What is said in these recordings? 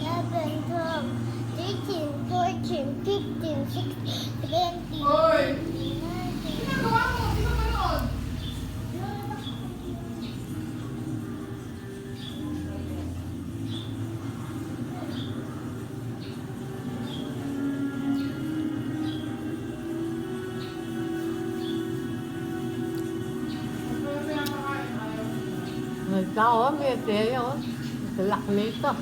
11, 12, 13, 14, 15, 16, 17, Hoy! 18, 19. Ginagawa mo? Sino manood? Ano pinapakain? Ayaw. Nagtao, may tayo. Galak nito.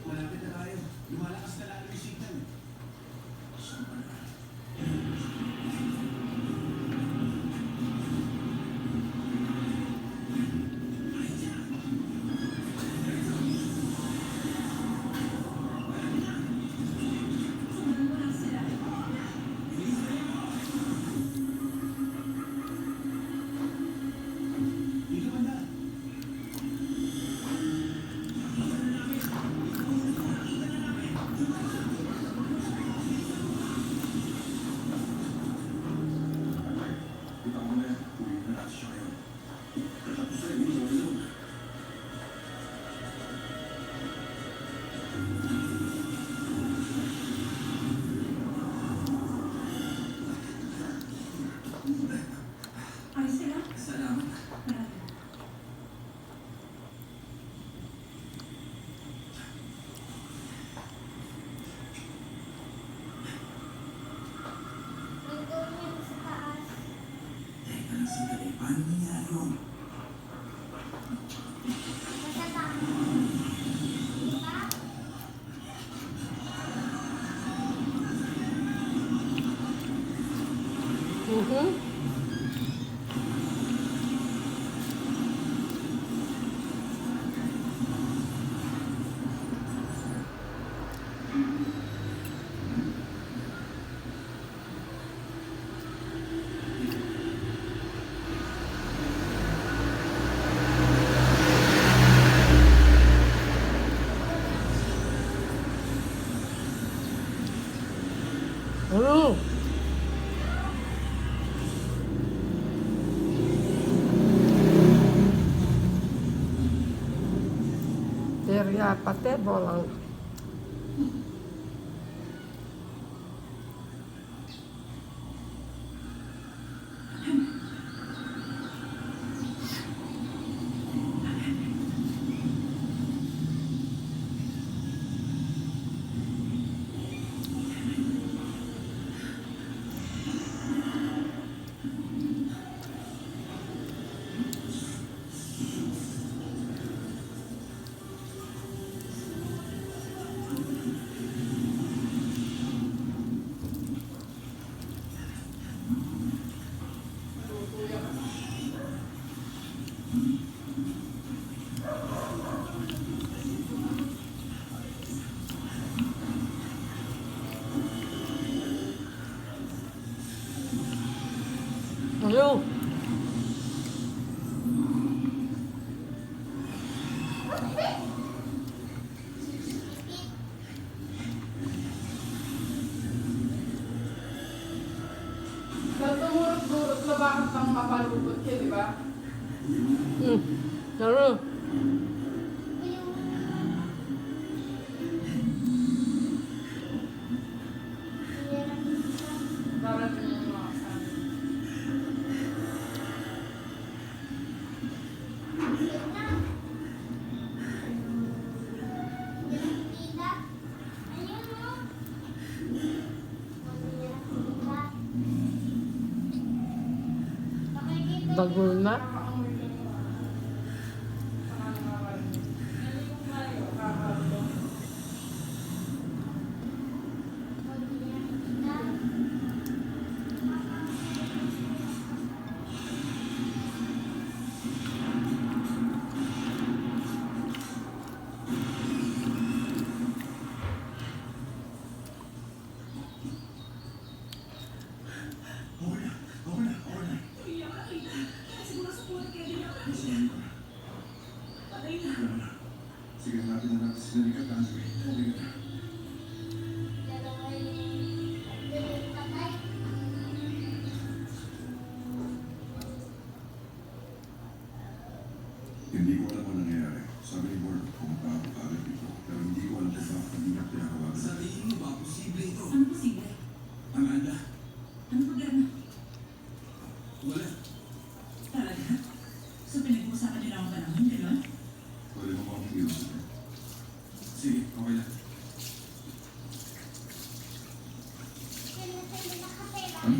Malapit na tayo. Lumalakas na lalo yung signal. Dito ba na? Kita mo na yan. Uwi na natin siya ngayon. Tapos ay hindi mo ilong. Salamat. Nandun yun sa taas. Teka lang sandali. Paano nangyari yun? Nasa taas. Diba? Mhm. Ano? Terya pati bolang. Nakakalubot ka, di ba? Laro. Darating yung mga kasama. Bago na. Nakaamoy ka yung mga. Saka nakakarinig. Naligo tayo, kakakalubot. Okay na. Masabi ko na. Wala na. Sige, hanapin na natin si Danica at Andre. Okay na. Hindi ko alam ang nangyayari. Sabi ni Ward, pumunta ako kagad dito. Pero hindi ko alam kung bakit hindi niya pinakawagan. Sabihin mo ba, posible ito? Ano posible? Amanda, Ano problema? wala. Talaga? So pinag-uusapan niyo lang ang panahon, gano'n? Pwede mo ba akong iusap niya? Sige, okay lang. Ano?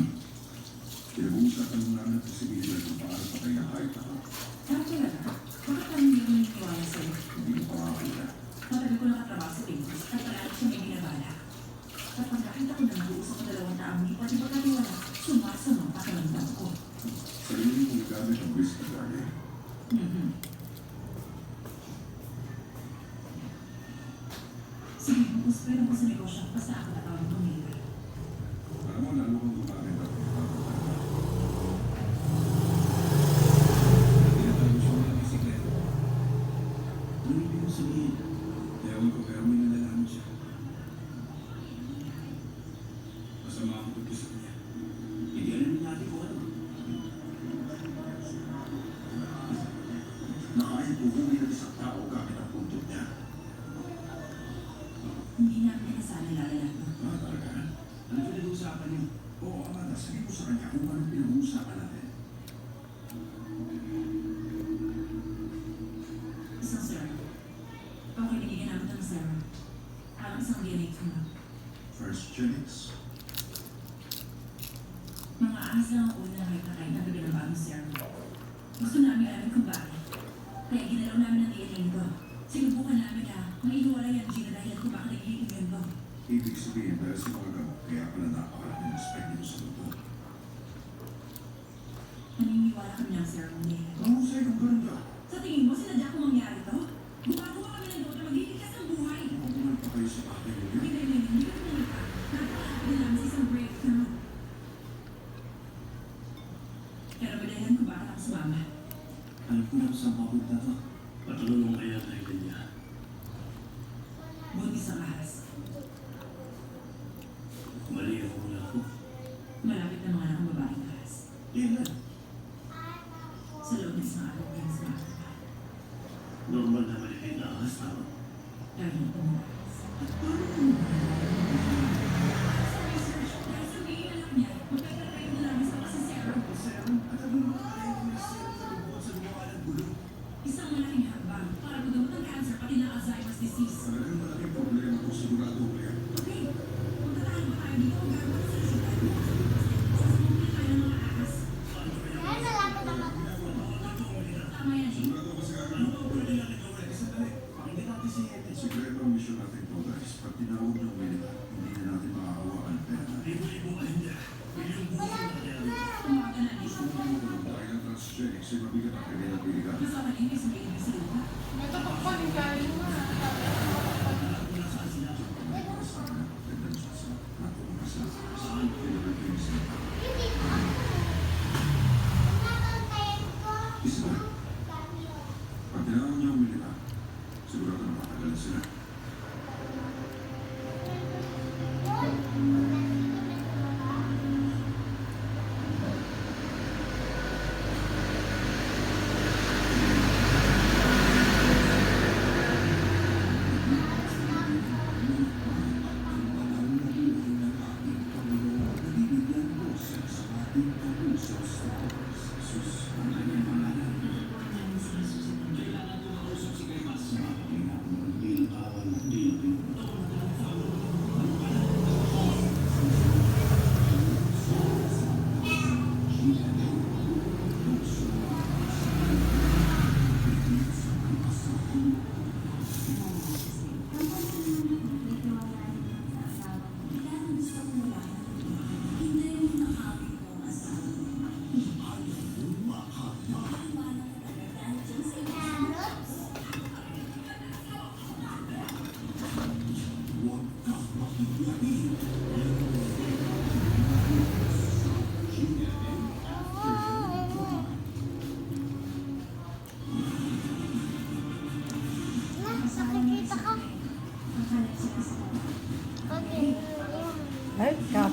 Pinag-uusapan mo namin ang posibilidad kung paano patay ang kahit ako. Ano talaga? Bakit parang hindi ako naniniwala sa'yo? Hindi ko pa makakita. Matagal ko nakatrabaho sa Pinos at palagi siya may binabala. Kapag nakita ko na nag-uusap ang dalawang taong hindi pati magkaniwala, sumasama ang pakiramdam ko. Sarili mo gamit ang whiskey lagi. Sige, bukas pwede ko sa negosyo basta ako natawag ng Mira. Alam mo, lalo kong gumamit ako. Tinatawag siya mga bisikleta. Ano ibig mo sabihin? Ewan ko, pero may nalalaman siya. Masama ako tugto sa kanya. Hindi alam natin kung ano. Nakayang puhuwi ng isang tao gamit ang puntot niya. Hindi namin kasali lalala ko. Ah, talaga? Ano pinag-uusapan niyo? Oo, Amanda, sabi mo sa kanya kung anong pinag-uusapan natin. Isang sir. Okay, nagiging namin ng sir. Parang isang DNA tumor. First Genix. Mga ahas lang ang una na nakay na bigyan ng bagong sir. Gusto namin alamin kung bakit. Kaya ginalaw namin ang DNA nito. Sinubukan namin na maiiwalay ang gene dahil kung bakit nagiging immune ko. Ibig sabihin, dahil sa mga gamot, kaya pala napakalaking respect dito sa mundo. Naniniwala kami ng sir mo Ano sa'yo kung ganun ka? Sa tingin mo, sinadya ko mangyari to? Gumagawa kami ng doon na magiging ng buhay. Mabuhay pa kayo sa akin yun. Hindi ka pumunta. Napakakabili namin sa isang breakthrough. Pero madahilan ko bakit ako sumama. Alam ko na kung saan papunta to. Patulong kaya tayo niya. Buntis ang ahas. Mali ako mula ako. Malapit na mga nakang babaeng ahas. Kailan? Sa loob ng isang araw kayo sa mga Normal na maliliit na ahas tama. Pero hindi po mga ahas. Sa research, dahil sabihin anak niya, magkakaroon na namin sa si Sarah. Serum, at ano mo kaya yung serum na lubot sa gumawa ng gulo? Isang malaking hakbang para magamot ang cancer pati ng Alzheimer's disease. Talagang malaking problema kung sigurado ko yan. Okay, kung tatahan ba tayo dito, gagawin sa solusyon tayo. Sasabukin tayo ng mga ahas. Tama yan, Jim. Sigurado ka sa Ano gagawin. ba pwede natin gawin? Sandali, pakinggan natin si Ethel. Sikreto ang misyon natin to, guys. Pag tinawag ng Melita, hindi na natin makakawakan ang pera natin. Libo-libo ka hindi. Milyong buhay na nangyari. Tumawagan na din. Gusto mo naman dahil ang transgenics ay mabigat ang kanilang pilihan. Mas malinis sa may ibig sa lupa. Ito pa pa, galing mo na. Alam ko na saan sila. Saan? Philippines. Isa na. Pag tinawag niya ang Melita, sigurado na matagalan sila.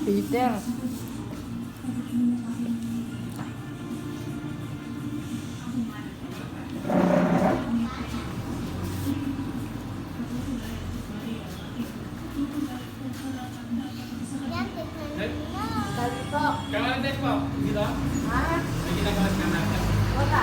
Peter. Yan, tignan mo na. Kamalan tayo po. Dito? Ha? May ginagawa na natin. Wala.